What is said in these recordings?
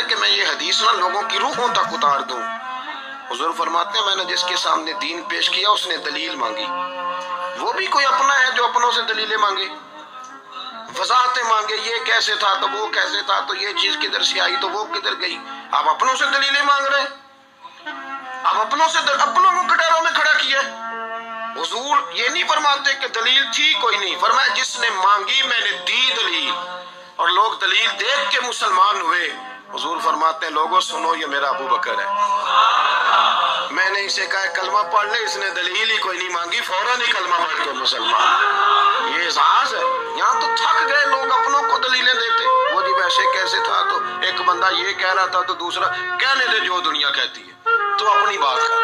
کہ میں یہ حدیث نہ لوگوں کی روحوں تک اتار دوں۔ حضور فرماتے ہیں میں نے جس کے سامنے دین پیش کیا اس نے دلیل مانگی، وہ بھی کوئی اپنا ہے جو اپنوں سے دلیلیں مانگے، وضاحتیں مانگے، یہ کیسے تھا تو وہ کیسے تھا، تو یہ چیز کدھر سے آئی تو وہ کدھر گئی۔ آپ اپنوں سے دلیلیں مانگ رہے ہیں، آپ اپنوں کو کٹاروں میں کھڑا کیا۔ حضور یہ نہیں فرماتے کہ دلیل تھی کوئی نہیں، فرمایا جس نے مانگی میں نے دی دلیل، اور لوگ دلیل دیکھ کے مسلمان ہوئے۔ حضور فرماتے ہیں لوگوں سنو یہ میرا ابو بکر ہے، میں نے اسے کہا کلمہ پڑھ لے، اس نے دلیل ہی کوئی نہیں مانگی، فوراً ہی کلمہ پڑھ کے مسلمان۔ یہ احساس ہے، یہاں تو تھک گئے لوگ اپنوں کو دلیلیں دیتے، وہ جی ویسے کیسے تھا، تو ایک بندہ یہ کہہ رہا تھا تو دوسرا کہنے دے جو دنیا کہتی ہے، تو اپنی بات کر،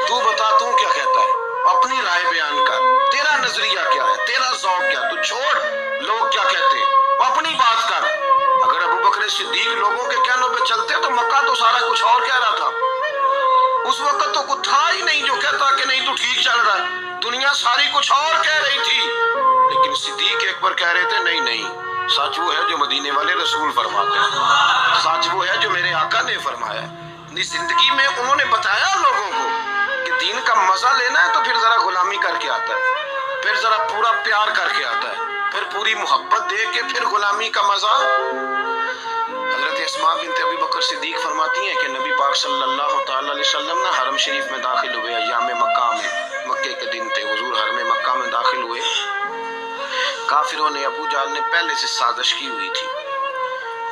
تو بتا تو کیا کہتا ہے، اپنی رائے بیان کر، تیرا نظریہ کیا ہے، تیرا ذوق کیا، تو چھوڑ لوگ کیا کہتے ہیں، اپنی بات کر۔ اگر ابو بکر صدیق لوگوں کے کہنوں پہ چلتے تو مکہ تو سارا کچھ اور کہہ رہا تھا، اس وقت تو کوئی تھا ہی نہیں جو کہتا کہ نہیں تو ٹھیک چل رہا ہے، دنیا ساری کچھ اور کہہ رہی تھی، لیکن صدیق اکبر کہہ رہے تھے نہیں نہیں، سچ وہ ہے جو مدینے والے رسول فرماتے ہیں، سچ وہ ہے جو میرے آقا نے فرمایا۔ زندگی میں انہوں نے بتایا لوگوں کو کہ دین کا مزہ لینا ہے تو پھر ذرا غلامی کر کے آتا ہے، پھر ذرا پورا پیار کر کے آتا ہے، پھر پوری محبت دے کے پھر غلامی کا مزہ۔ حضرت اسماء بنت ابی بکر صدیق فرماتی ہیں کہ نبی پاک صلی اللہ تعالی علیہ وسلم نا حرم شریف میں داخل ہوئے، ایام مکہ میں، مکے کے دن تھے، حضور حرم مکہ میں داخل ہوئے، کافروں نے، ابو جہل نے پہلے سے سازش کی ہوئی تھی۔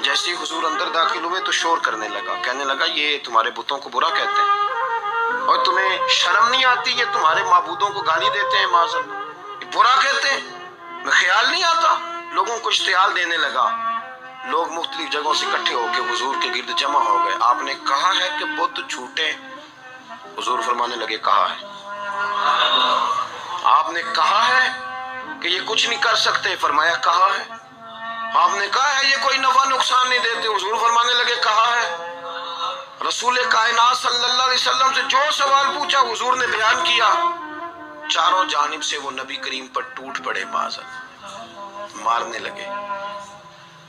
جیسے ہی حضور اندر داخل ہوئے تو شور کرنے لگا، کہنے لگا یہ تمہارے بتوں کو برا کہتے ہیں اور تمہیں شرم نہیں آتی، یہ تمہارے معبودوں کو گالی دیتے ہیں، معاذ اللہ، یہ برا کہتے ہیں، میں خیال نہیں آتا۔ لوگوں کو اشتعال دینے لگا، لوگ مختلف جگہوں سے اکٹھے ہو کے حضور کے گرد جمع ہو گئے۔ آپ نے کہا ہے کہ بت جھوٹے، حضور فرمانے لگے کہا ہے۔ آپ نے کہا ہے کہ یہ کچھ نہیں کر سکتے، فرمایا کہا ہے۔ آپ نے کہا ہے یہ کوئی نفع نقصان نہیں دیتے، حضور فرمانے لگے کہا ہے۔ رسول کائنات صلی اللہ علیہ وسلم سے جو سوال پوچھا حضور نے بیان کیا، چاروں جانب سے وہ نبی کریم پر ٹوٹ پڑے، مارنے لگے۔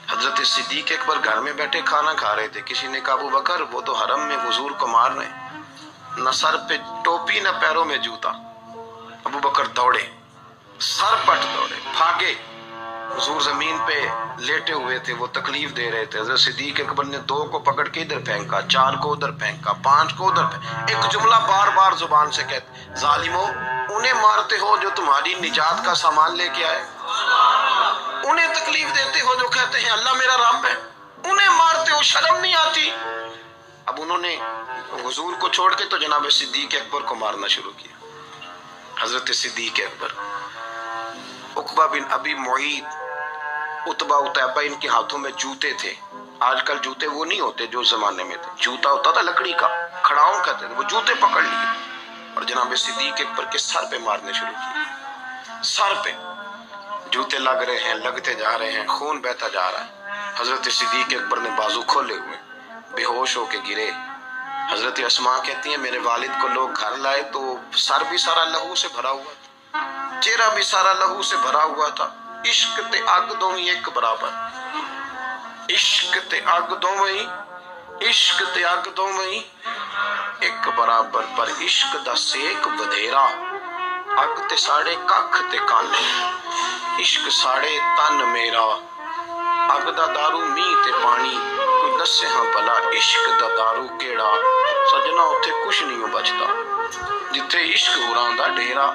حضرت صدیق اکبر گھر میں بیٹھے کھانا کھا رہے تھے، کسی نے کہا ابو بکر وہ تو حرم میں حضور کو مار رہے ہیں، نہ سر پہ ٹوپی نہ پیروں میں جوتا۔ ابو بکر دوڑے، سر پٹ دوڑے، بھاگے۔ حضور زمین پہ لیٹے ہوئے تھے، وہ تکلیف دے رہے تھے۔ حضرت صدیق اکبر نے 2 کو پکڑ کے ادھر پھینکا، 4 کو ادھر پھینکا، 5 کو ادھر پھینکا، ایک جملہ بار بار زبان سے کہتے، ظالمو انہیں مارتے ہو جو تمہاری نجات کا سامان لے کے آئے، انہیں تکلیف دیتے ہو جو کہتے ہیں اللہ میرا رب ہے، انہیں مارتے ہو، شرم نہیں آتی۔ اب انہوں نے حضور کو چھوڑ کے تو جناب صدیق اکبر کو مارنا شروع کیا۔ حضرت صدیق اکبر، عقبہ بن ابی معیط، عتبہ عتیبہ، ان کے ہاتھوں میں جوتے تھے۔ آج کل جوتے وہ نہیں ہوتے جو زمانے میں تھے، جوتا ہوتا تھا لکڑی کا، کھڑاؤں کہتے تھے، وہ جوتے پکڑ لیے اور جناب صدیق اکبر کے سر پہ مارنے شروع کیے۔ سر پہ جوتے لگ رہے ہیں، لگتے جا رہے ہیں، خون بہتا جا رہا ہے۔ حضرت صدیق اکبر نے بازو کھولے ہوئے بے ہوش ہو کے گرے۔ حضرت اسماء کہتی ہیں میرے والد کو لوگ گھر لائے تو سر بھی سارا لہو سے بھرا ہوا تھا، چہرہ بھی سارا لہو سے بھرا ہوا تھا۔ عشق تے اگ دوویں ایک برابر، عشق تے اگ دوویں، عشق تے اگ دوویں ایک برابر، پر عشق دا سیک ودھیرا، اگ تے ساڑے ککھ تے کانے، عشق ساڑے تن میرا، اگ دا دارو می تے پانی، کوئی دسے ہاں بھلا عشق دا دارو کیڑا، سجنا اتھے کچھ نہیں بچتا جتھے عشق ہوراں دا ڈیرا۔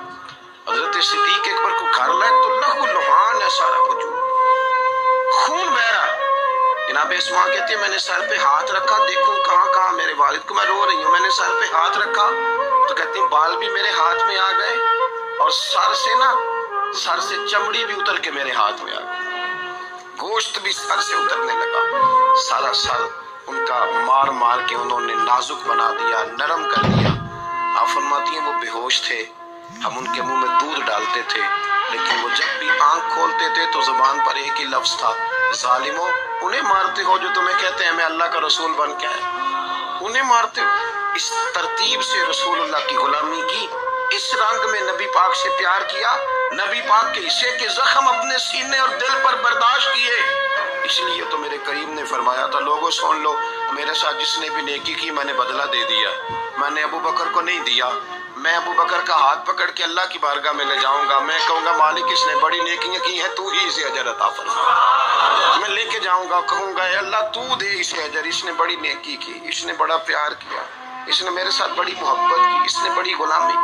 حضرت صدیق اکبر کو گھر لائے تو لہو لہان ہے سارا وجود، خون بہ رہا ہے۔ جناب اسماء کہتی ہے میں نے سر پہ ہاتھ رکھا، دیکھوں کہاں کہاں میرے والد کو، میں رو رہی ہوں، میں نے سر پہ ہاتھ رکھا تو کہتی ہیں بال بھی میرے ہاتھ میں آ گئے اور سر سے چمڑی بھی اتر کے میرے ہاتھ میں آ گئی، گوشت بھی سر سے اترنے لگا، سارا سر ان کا مار مار کے انہوں نے نازک بنا دیا، نرم کر دیا۔ آپ فرماتی ہیں وہ بے ہوش تھے، ہم ان کے منہ میں دودھ ڈالتے تھے، لیکن وہ جب بھی آنکھ کھولتے تھے تو زبان پر ایک ہی لفظ تھا، ظالمو انہیں مارتے ہو جو تمہیں کہتے ہیں میں اللہ کا رسول بن کے آیا، انہیں مارتے ہو۔ اس ترتیب سے رسول اللہ کی غلامی کی، اس رنگ میں نبی پاک سے پیار کیا، نبی پاک کے حصے کے زخم اپنے سینے اور دل پر برداشت کیے۔ اس لیے تو میرے کریم نے فرمایا تھا لوگوں سن لو، میرے ساتھ جس نے بھی نیکی کی میں نے بدلہ دے دیا، میں نے ابو بکر کو نہیں دیا، میں ابو بکر کا ہاتھ پکڑ کے اللہ کی بارگاہ میں لے جاؤں گا، میں کہوں گا مالک اس نے بڑی نیکیاں کی ہیں، تو ہی اسے اجر عطا فرما، میں لے کے جاؤں گا، کہوں گا اے اللہ تو دے اسے اجر، اس نے بڑی نیکی کی، اس نے بڑا پیار کیا، اس نے میرے ساتھ بڑی محبت کی، اس نے بڑی غلامی